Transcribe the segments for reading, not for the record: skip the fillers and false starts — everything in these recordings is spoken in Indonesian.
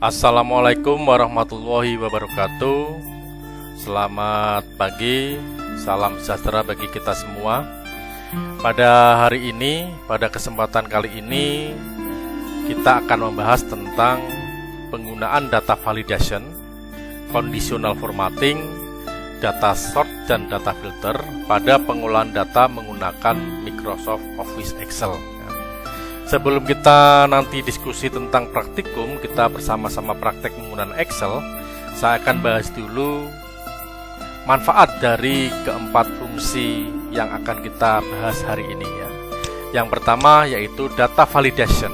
Assalamualaikum warahmatullahi wabarakatuh. Selamat pagi, salam sejahtera bagi kita semua. Pada hari ini, pada kesempatan kali ini, kita akan membahas tentang penggunaan data validation, conditional formatting, data sort, dan data filter pada pengolahan data menggunakan Microsoft Office Excel. Sebelum kita nanti diskusi tentang praktikum, kita bersama-sama praktek menggunakan Excel, saya akan bahas dulu manfaat dari keempat fungsi yang akan kita bahas hari ini ya. Yang pertama yaitu data validation.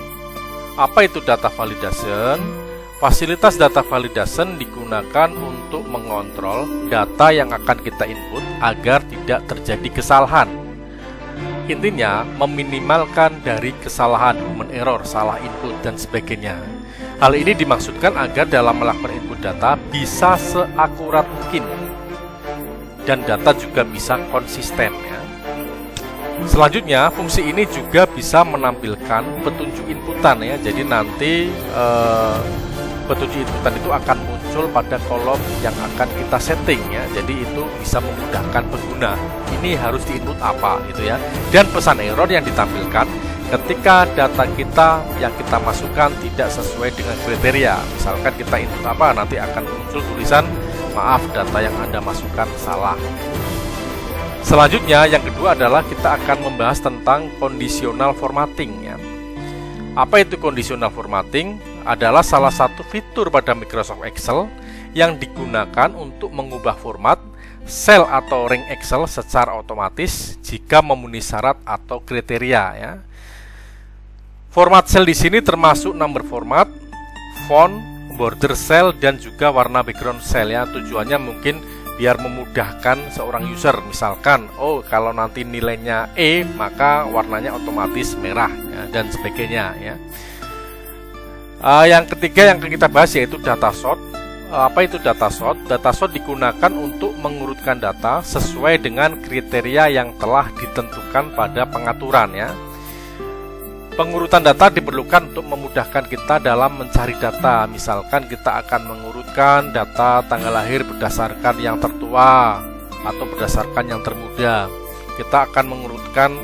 Apa itu data validation? Fasilitas data validation digunakan untuk mengontrol data yang akan kita input agar tidak terjadi kesalahan. Intinya, meminimalkan dari kesalahan, human error, salah input, dan sebagainya. Hal ini dimaksudkan agar dalam melakukan input data bisa seakurat mungkin dan data juga bisa konsisten ya. Selanjutnya, fungsi ini juga bisa menampilkan petunjuk inputan ya. Jadi nanti petunjuk inputan itu akan muncul pada kolom yang akan kita setting ya. Jadi itu bisa memudahkan pengguna. Ini harus diinput apa gitu ya. Dan pesan error yang ditampilkan ketika data kita yang kita masukkan tidak sesuai dengan kriteria. Misalkan kita input apa, nanti akan muncul tulisan maaf data yang Anda masukkan salah. Selanjutnya yang kedua adalah kita akan membahas tentang conditional formatting ya. Apa itu conditional formatting? Adalah salah satu fitur pada Microsoft Excel yang digunakan untuk mengubah format sel atau ring Excel secara otomatis jika memenuhi syarat atau kriteria ya. Format sel di sini termasuk number format, font, border cell, dan juga warna background cell ya. Tujuannya mungkin biar memudahkan seorang user. Misalkan, oh kalau nanti nilainya E maka warnanya otomatis merah ya, dan sebagainya ya. Yang ketiga yang kita bahas yaitu data sort. Apa itu data sort? Data sort digunakan untuk mengurutkan data sesuai dengan kriteria yang telah ditentukan pada pengaturan ya. Pengurutan data diperlukan untuk memudahkan kita dalam mencari data. Misalkan kita akan mengurutkan data tanggal lahir berdasarkan yang tertua atau berdasarkan yang termuda. Kita akan mengurutkan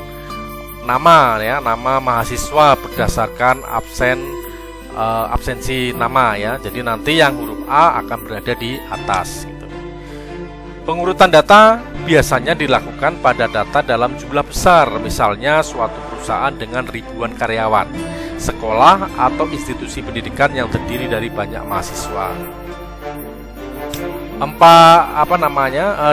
nama ya, nama mahasiswa berdasarkan absensi nama ya. Jadi nanti yang huruf A akan berada di atas gitu. Pengurutan data biasanya dilakukan pada data dalam jumlah besar, misalnya suatu perusahaan dengan ribuan karyawan, sekolah atau institusi pendidikan yang terdiri dari banyak mahasiswa.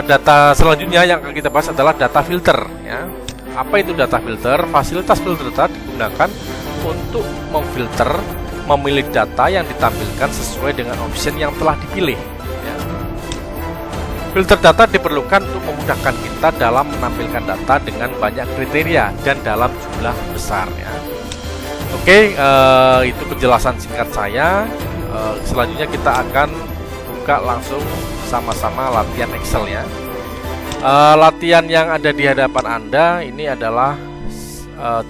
Data selanjutnya yang akan kita bahas adalah data filter ya. Apa itu data filter? Fasilitas filter data digunakan untuk memfilter, memilih data yang ditampilkan sesuai dengan option yang telah dipilih ya. Filter data diperlukan untuk memudahkan kita dalam menampilkan data dengan banyak kriteria dan dalam jumlah besar ya. Oke, itu penjelasan singkat saya. Selanjutnya kita akan buka langsung sama-sama latihan Excel ya. Latihan yang ada di hadapan Anda ini adalah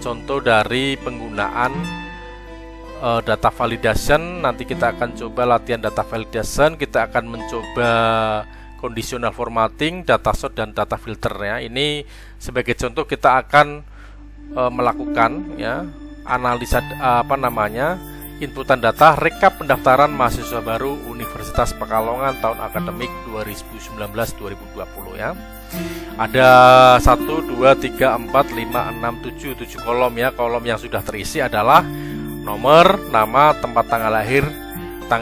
contoh dari penggunaan data validation. Nanti kita akan coba latihan data validation, kita akan mencoba conditional formatting, data sort, dan data filter ya. Ini sebagai contoh kita akan melakukan ya analisa inputan data rekap pendaftaran mahasiswa baru Universitas Pekalongan tahun akademik 2019-2020 ya. Ada 1, 2, 3, 4, 5, 6, 7 kolom ya. Kolom yang sudah terisi adalah nomor, nama, tempat tanggal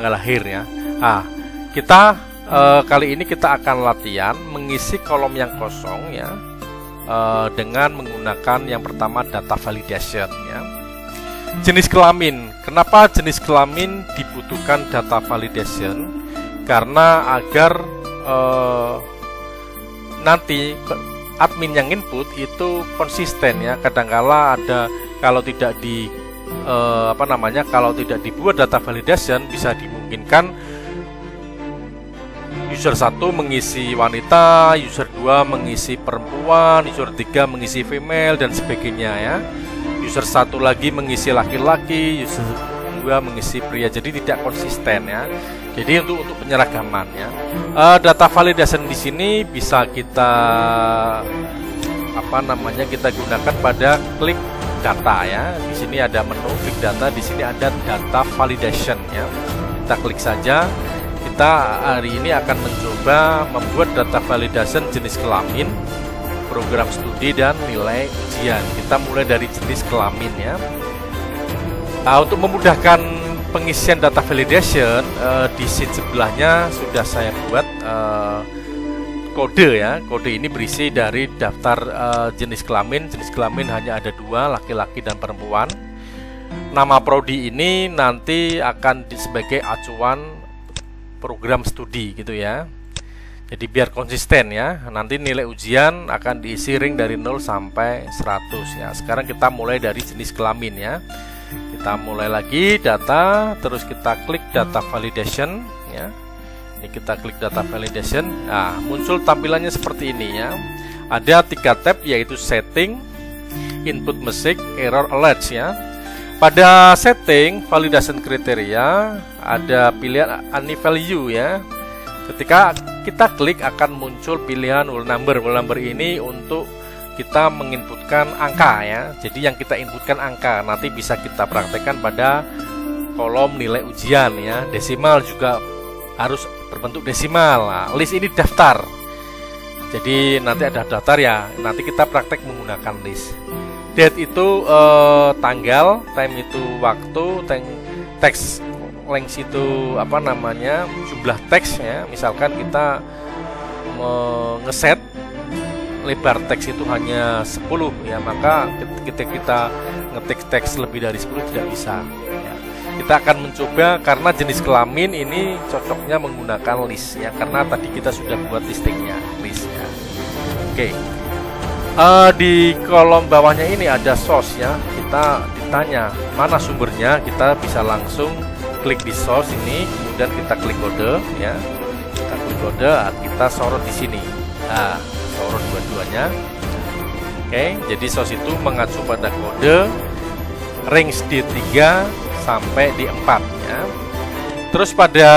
lahir ya. Nah, kita kali ini kita akan latihan mengisi kolom yang kosong ya, dengan menggunakan yang pertama data validation ya. Jenis kelamin. Kenapa jenis kelamin dibutuhkan data validation? Karena agar nanti admin yang input itu konsisten ya. Kadangkala ada kalau tidak dibuat data validation, bisa dimungkinkan user 1 mengisi wanita, user 2 mengisi perempuan, user 3 mengisi female, dan sebagainya ya. User 1 lagi mengisi laki-laki, user kedua mengisi pria, jadi tidak konsisten ya. Jadi untuk penyeragaman ya. Data validation di sini bisa kita kita gunakan pada klik data ya. Di sini ada menu klik data, di sini ada data validation ya. Kita klik saja. Kita hari ini akan mencoba membuat data validation jenis kelamin, program studi, dan nilai ujian. Kita mulai dari jenis kelamin ya. Untuk memudahkan pengisian data validation, di sheet sebelahnya sudah saya buat kode ya. Kode ini berisi dari daftar jenis kelamin. Jenis kelamin hanya ada 2, laki-laki dan perempuan. Nama prodi ini nanti akan sebagai acuan program studi gitu ya. Jadi biar konsisten ya. Nanti nilai ujian akan diisi ring dari 0 sampai 100 ya. Sekarang kita mulai dari jenis kelamin ya. Kita mulai lagi data, terus kita klik data validation ya. Ini kita klik data validation. Nah, muncul tampilannya seperti ini ya. Ada 3 tab, yaitu setting, input message, error alerts ya. Pada setting validation kriteria ada pilihan any value ya. Ketika kita klik akan muncul pilihan whole number. Whole number ini untuk kita menginputkan angka ya. Jadi yang kita inputkan angka, nanti bisa kita praktekkan pada kolom nilai ujian ya. Desimal juga harus berbentuk desimal. Nah, list ini daftar. Jadi nanti ada daftar ya. Nanti kita praktek menggunakan list. Date itu tanggal, time itu waktu, teks length itu jumlah teks ya. Misalkan kita ngeset lebar teks itu hanya 10 ya, maka ketika kita ngetik teks lebih dari 10 tidak bisa ya. Kita akan mencoba karena jenis kelamin ini cocoknya menggunakan list ya, karena tadi kita sudah buat listingnya, list ya. Oke. Di kolom bawahnya ini ada source ya. Kita ditanya mana sumbernya, kita bisa langsung klik di source ini, kemudian kita klik kode ya. Kita klik kode, kita sorot di sini. Nah, sorot dua-duanya. Oke, jadi source itu mengacu pada kode range D3 sampai D4 ya. Terus pada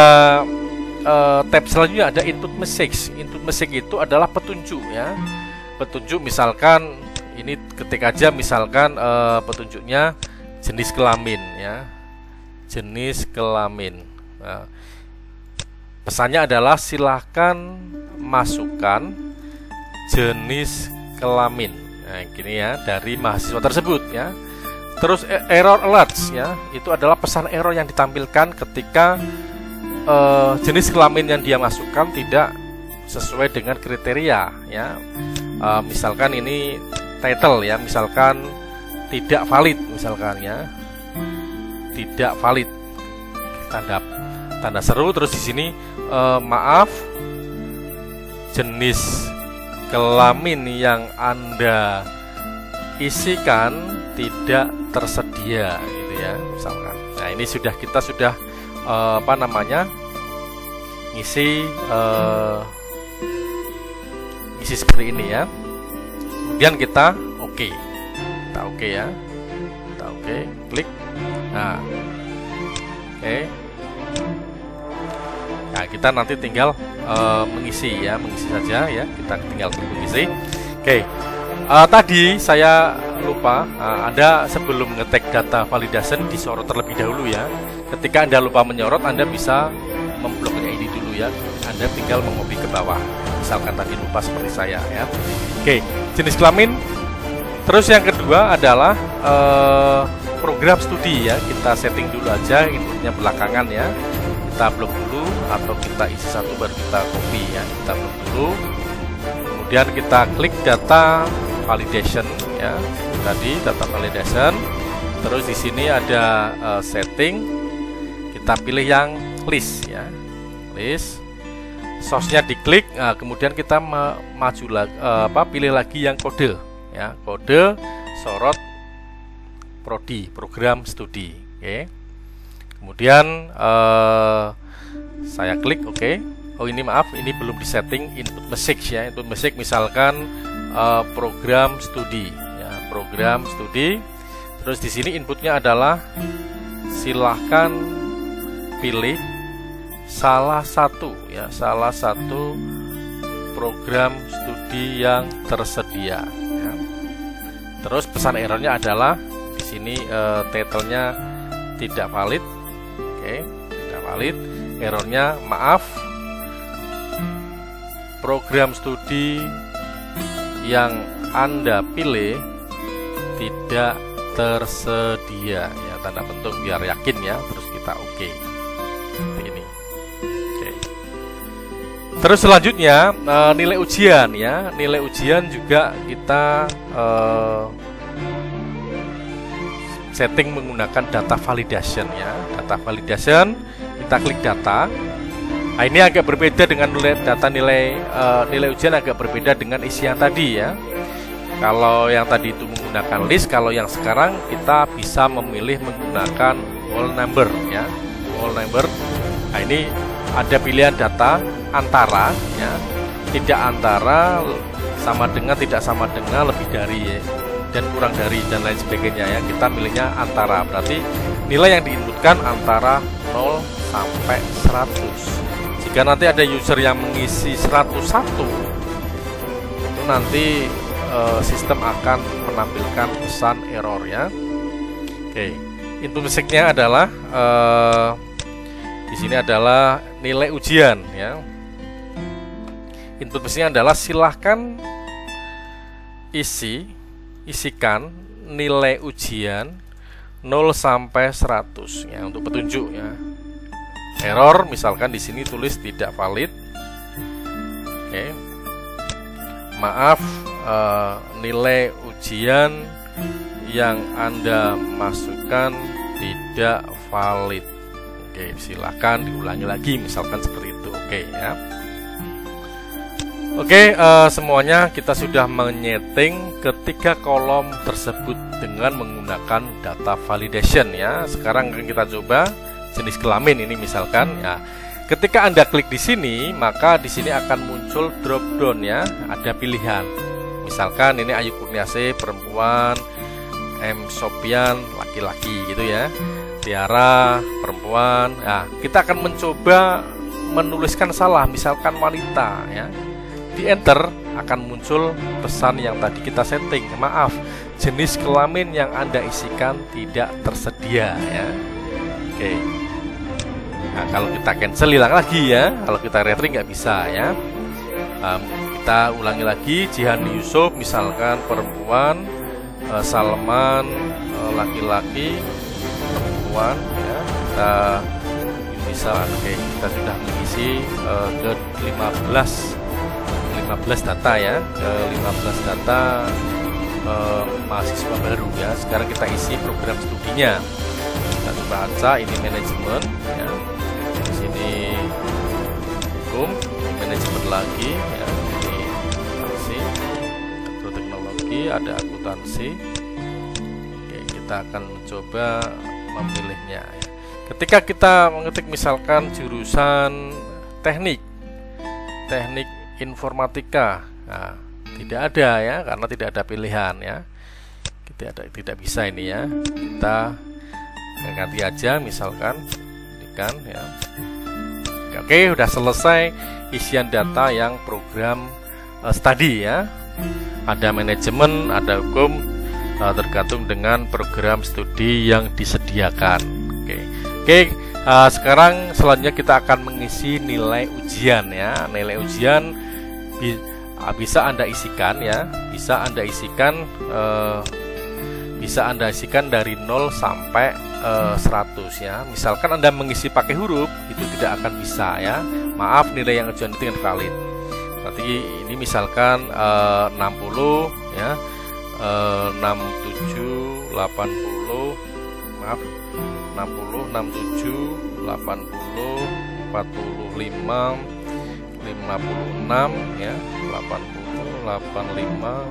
tab selanjutnya ada input message. Input message itu adalah petunjuk ya. Petunjuk misalkan ini ketik aja misalkan petunjuknya jenis kelamin ya. Jenis kelamin. Nah, pesannya adalah silahkan masukkan jenis kelamin. Nah, gini ya dari mahasiswa tersebut ya. Terus error alerts ya, itu adalah pesan error yang ditampilkan ketika jenis kelamin yang dia masukkan tidak sesuai dengan kriteria ya. Misalkan ini title ya, misalkan tidak valid misalkan ya. Tidak valid. Tanda seru, terus di sini maaf, jenis kelamin yang Anda isikan tidak tersedia gitu ya misalkan. Nah, ini kita sudah ngisi seperti ini ya. Kemudian kita oke ya, kita oke, klik. Nah, oke. Nah, kita nanti tinggal mengisi saja ya. Kita tinggal mengisi. Oke. Tadi saya lupa, Anda sebelum ngetek data validation disorot terlebih dahulu ya. Ketika Anda lupa menyorot, Anda bisa membloknya ini dulu ya. Anda tinggal mengcopy ke bawah. Misalkan tadi lupa seperti saya ya. Oke, jenis kelamin. Terus yang kedua adalah program studi ya. Kita setting dulu aja, inputnya belakangan ya. Kita blok dulu atau kita isi satu baru kita copy ya. Kita blok dulu. Kemudian kita klik data validation ya. Tadi data validation. Terus di sini ada setting. Kita pilih yang list ya. List. Source-nya diklik, kemudian kita maju lagi, pilih lagi yang kode ya. Kode sorot prodi, program studi. Oke. Kemudian saya klik oke. Oh ini maaf, ini belum disetting input message ya. Input message misalkan program studi ya, program studi. Terus di sini inputnya adalah silahkan pilih salah satu program studi yang tersedia ya. Terus pesan errornya adalah di sini title-nya tidak valid. Oke, tidak valid. Errornya maaf, program studi yang Anda pilih tidak tersedia ya, tanda petung biar yakin ya. Terus kita oke. Seperti ini. Oke. Terus selanjutnya nilai ujian ya. Nilai ujian juga kita setting menggunakan data validation ya. Data validation, kita klik data. Nah, ini agak berbeda dengan nilai ujian agak berbeda dengan isian tadi ya. Kalau yang tadi itu menggunakan list, kalau yang sekarang kita bisa memilih menggunakan whole number ya. Whole number. Nah, ini ada pilihan data antara ya, tidak antara, sama dengan, tidak sama dengan, lebih dari ya, dan kurang dari dan lain sebagainya ya. Kita milihnya antara, berarti nilai yang diinputkan antara 0 sampai 100. Jika nanti ada user yang mengisi 101, itu nanti sistem akan menampilkan pesan error ya. Oke, input basic-nya adalah di sini adalah nilai ujian ya. Input basic-nya adalah silahkan isikan nilai ujian 0 sampai 100 ya untuk petunjuk ya. Error misalkan di sini tulis tidak valid. Oke. Maaf, nilai ujian yang Anda masukkan tidak valid. Oke, silakan diulangi lagi misalkan seperti itu. Oke ya. Oke, semuanya kita sudah menyeting ketiga kolom tersebut dengan menggunakan data validation ya. Sekarang akan kita coba jenis kelamin ini misalkan ya. Ketika Anda klik di sini, maka di sini akan muncul drop down ya, ada pilihan. Misalkan ini Ayu Kurniasih perempuan, M Sopian laki-laki gitu ya. Tiara perempuan. Nah, kita akan mencoba menuliskan salah, misalkan wanita ya. Di enter akan muncul pesan yang tadi kita setting. Maaf, jenis kelamin yang Anda isikan tidak tersedia ya. Oke. Nah, kalau kita cancel hilang lagi ya. Kalau kita retry nggak bisa ya. Kita ulangi lagi. Jihan Yusuf misalkan perempuan, Salman laki-laki, perempuan ya. Kita misal oke, kita sudah mengisi ke 15 data ya. Ke 15 data mahasiswa baru ya. Sekarang kita isi program studinya. Kita coba baca ini manajemen ya. Di sini hukum, manajemen lagi ya. Ini akuntansi, agroteknologi, ada akuntansi. Oke, kita akan mencoba memilihnya ya. Ketika kita mengetik misalkan jurusan teknik informatika, nah, tidak ada ya, karena tidak ada pilihan ya. Tidak bisa ini ya. Kita ganti aja misalkan kan ya. Oke, udah selesai isian data yang program study ya. Ada manajemen, ada hukum, tergantung dengan program studi yang disediakan. Oke, sekarang selanjutnya kita akan mengisi nilai ujian ya. Nilai ujian bisa Anda isikan ya, bisa Anda isikan dari 0 sampai 100 ya. Misalkan Anda mengisi pakai huruf, itu tidak akan bisa ya. Maaf, nilai yang ujian itu invalid. Berarti ini misalkan 60 ya, 67, 80, maaf 60, 67, 80, 45, 56 ya, 80, 85,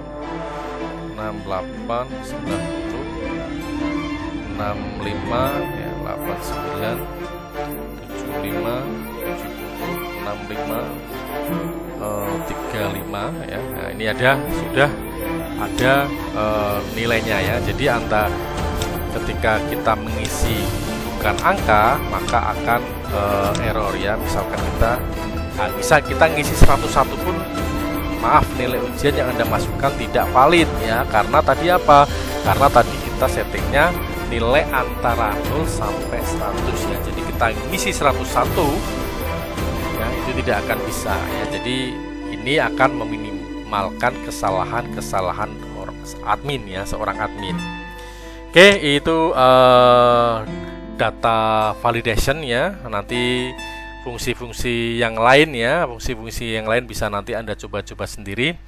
68, 90, 65 ya, 89, 75, 70, 65, 35 ya. Nah, ini sudah ada nilainya ya. Jadi ketika kita mengisi bukan angka, maka akan error ya. Misalkan bisa kita ngisi 101 pun, maaf, nilai ujian yang Anda masukkan tidak valid ya. Karena tadi apa? Karena tadi kita settingnya nilai antara 0 sampai 100 ya. Jadi kita ngisi 101 ya, itu tidak akan bisa ya. Jadi ini akan meminimalkan kesalahan admin ya, seorang admin. Oke, itu data validation ya. Nanti fungsi-fungsi yang lain ya, fungsi-fungsi yang lain bisa nanti Anda coba-coba sendiri.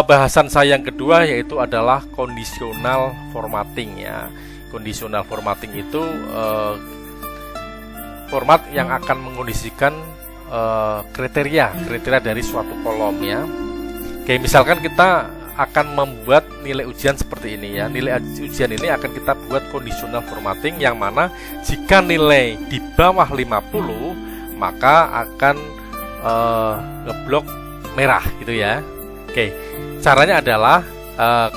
Bahasan saya yang kedua yaitu adalah conditional formatting ya. Conditional formatting itu format yang akan mengkondisikan kriteria dari suatu kolom ya. Oke, misalkan kita akan membuat nilai ujian seperti ini ya. Nilai ujian ini akan kita buat conditional formatting, yang mana jika nilai di bawah 50 maka akan ngeblok merah gitu ya. Oke, caranya adalah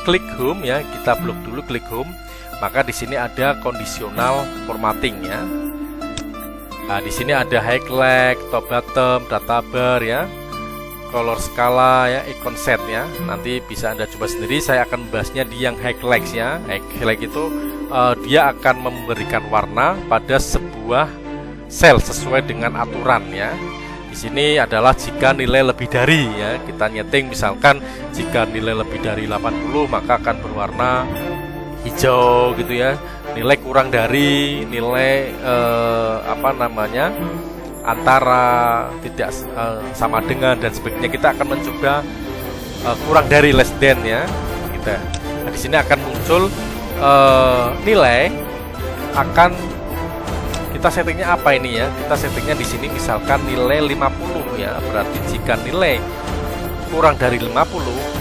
klik home ya, kita blok dulu, klik home. Maka di sini ada conditional formatting ya. Nah, di sini ada highlight, top bottom, data bar ya, color skala ya, icon set ya. Nanti bisa Anda coba sendiri. Saya akan membahasnya di yang highlight ya. Highlight itu dia akan memberikan warna pada sebuah sel sesuai dengan aturan ya. Di sini adalah jika nilai lebih dari ya, kita nyeting misalkan jika nilai lebih dari 80 maka akan berwarna hijau gitu ya. Nilai kurang dari, nilai antara, tidak sama dengan, dan sebagainya. Kita akan mencoba kurang dari, less than ya. Nah, di sini akan muncul nilai, akan kita settingnya apa ini ya? Kita settingnya di sini misalkan nilai 50 ya. Berarti jika nilai kurang dari 50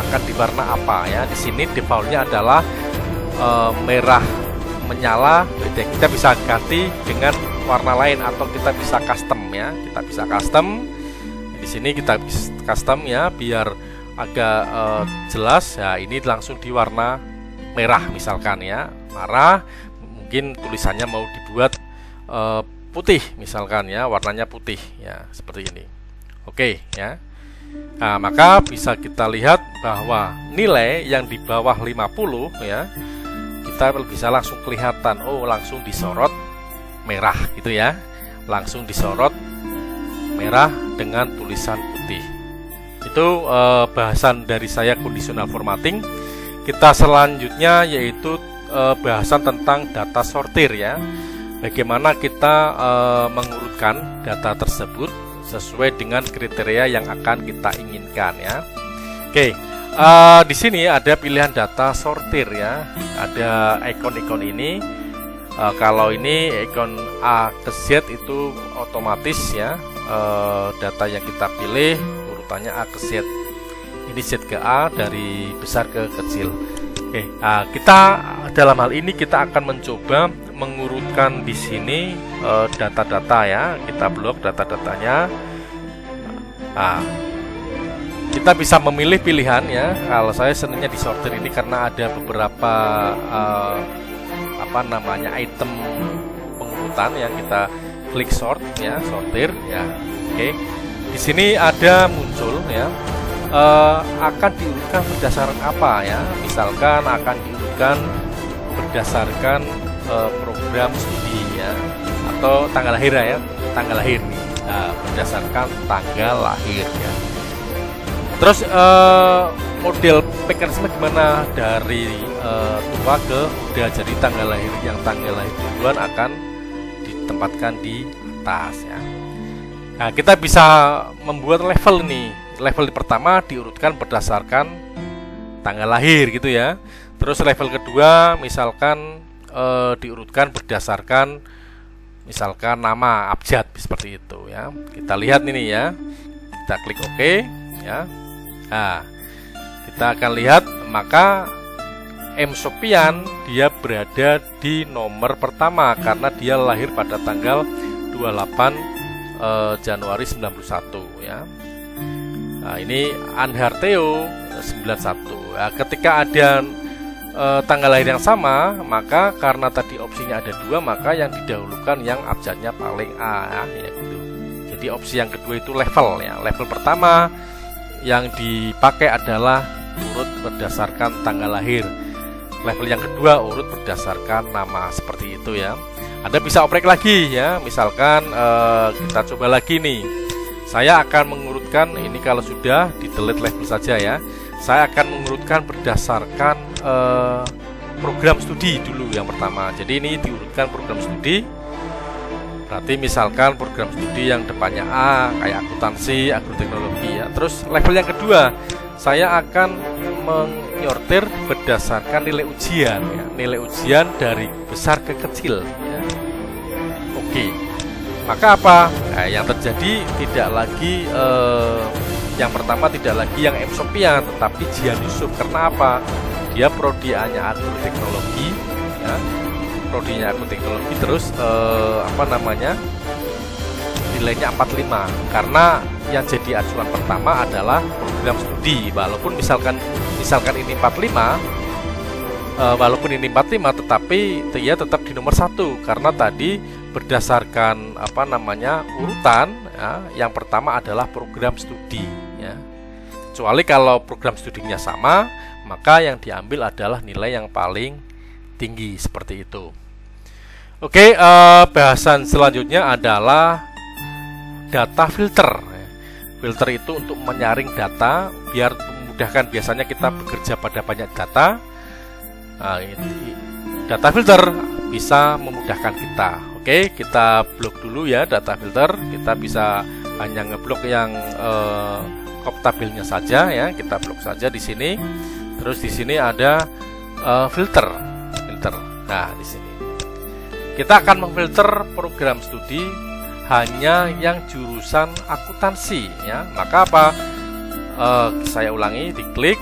akan diwarna apa ya? Di sini defaultnya adalah merah menyala. Kita bisa ganti dengan warna lain atau kita bisa custom ya. Kita bisa custom. Di sini kita bisa custom ya biar agak jelas ya. Ini langsung di warna merah misalkan ya. Merah, mungkin tulisannya mau dibuat putih misalkan ya, warnanya putih ya, seperti ini. Oke ya. Nah, maka bisa kita lihat bahwa nilai yang di bawah 50 ya, kita bisa langsung kelihatan, oh langsung disorot merah gitu ya. Langsung disorot merah dengan tulisan putih. Itu bahasan dari saya conditional formatting. Kita selanjutnya yaitu bahasan tentang data sortir ya. Bagaimana kita mengurutkan data tersebut sesuai dengan kriteria yang akan kita inginkan ya. Oke, di sini ada pilihan data sortir ya. Ada ikon-ikon ini. Kalau ini ikon A ke Z itu otomatis ya. Data yang kita pilih urutannya A ke Z. Ini Z ke A, dari besar ke kecil. Oke, kita dalam hal ini kita akan mencoba mengurutkan di sini data-data ya. Kita blok data-datanya. Nah, kita bisa memilih pilihan ya. Kalau saya senangnya di sortir ini karena ada beberapa item pengurutan yang kita klik sort ya, sortir ya. Oke. Di sini ada muncul ya. Akan diurutkan berdasarkan apa ya? Misalkan akan diurutkan berdasarkan program studi ya, atau tanggal lahir ya, tanggal lahir nih. Berdasarkan tanggal lahir ya. Terus model mekanisme gimana dari tua ke muda, jadi tanggal lahir duluan akan ditempatkan di atas ya. Nah, kita bisa membuat level nih. Level pertama diurutkan berdasarkan tanggal lahir gitu ya. Terus level kedua misalkan diurutkan berdasarkan misalkan nama abjad seperti itu ya. Kita lihat ini ya. Kita klik OK ya. Nah, kita akan lihat maka M. Sopian dia berada di nomor pertama karena dia lahir pada tanggal 28 Januari 91 ya. Nah, ini Anharteo 91. Nah, ketika ada tanggal lahir yang sama, maka karena tadi opsinya ada dua, maka yang didahulukan yang abjadnya paling A ya gitu. Jadi opsi yang kedua itu level ya. Level pertama yang dipakai adalah urut berdasarkan tanggal lahir. Level yang kedua urut berdasarkan nama, seperti itu ya. Anda bisa oprek lagi ya. Misalkan kita coba lagi nih. Saya akan mengurutkan ini, kalau sudah di delete level saja ya. Saya akan mengurutkan berdasarkan program studi dulu yang pertama. Jadi ini diurutkan program studi. Berarti misalkan program studi yang depannya A kayak akuntansi, agroteknologi ya. Terus level yang kedua, saya akan menyortir berdasarkan nilai ujian ya. Nilai ujian dari besar ke kecil ya. Oke. Maka apa? Nah, yang terjadi tidak lagi yang pertama tidak lagi yang M. Sopian, tetapi Jihan Yusuf. Karena apa? Dia prodi-nya agroteknologi ya. Prodinya agroteknologi, terus nilainya 45. Karena yang jadi acuan pertama adalah program studi. Walaupun misalkan ini 45, tetapi dia tetap di nomor 1 karena tadi berdasarkan urutan ya, yang pertama adalah program studi ya. Kecuali kalau program studinya sama, maka yang diambil adalah nilai yang paling tinggi, seperti itu. Oke, bahasan selanjutnya adalah data filter. Filter itu untuk menyaring data biar memudahkan. Biasanya kita bekerja pada banyak data. Data filter bisa memudahkan kita. Oke, kita blok dulu ya data filter. Kita bisa hanya ngeblok yang tabelnya saja ya. Kita blok saja di sini. Terus di sini ada filter. Nah, di sini kita akan memfilter program studi hanya yang jurusan akuntansi ya. Maka apa? Saya ulangi, diklik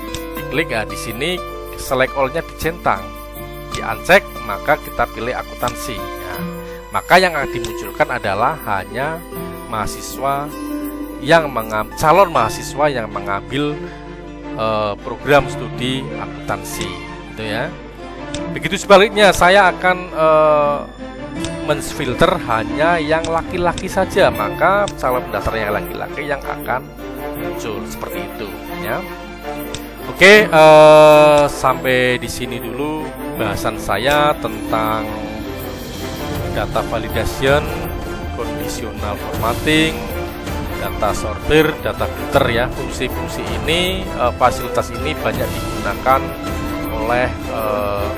ya, di sini select all-nya dicentang, di-uncheck, maka kita pilih akuntansi ya. Maka yang akan dimunculkan adalah hanya mahasiswa yang calon mahasiswa yang mengambil program studi akuntansi, gitu ya. Begitu sebaliknya, saya akan menfilter hanya yang laki-laki saja, maka calon pendaftar yang laki-laki yang akan muncul, seperti itu ya. Oke, sampai di sini dulu bahasan saya tentang data validation, conditional formatting, data sortir, data filter ya. Fungsi-fungsi ini, fasilitas ini banyak digunakan oleh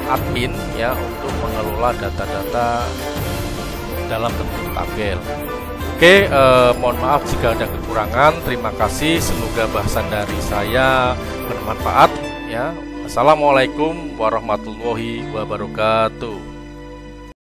admin ya untuk mengelola data-data dalam bentuk tabel. Oke, mohon maaf jika ada kekurangan. Terima kasih. Semoga bahasan dari saya bermanfaat ya. Assalamualaikum warahmatullahi wabarakatuh.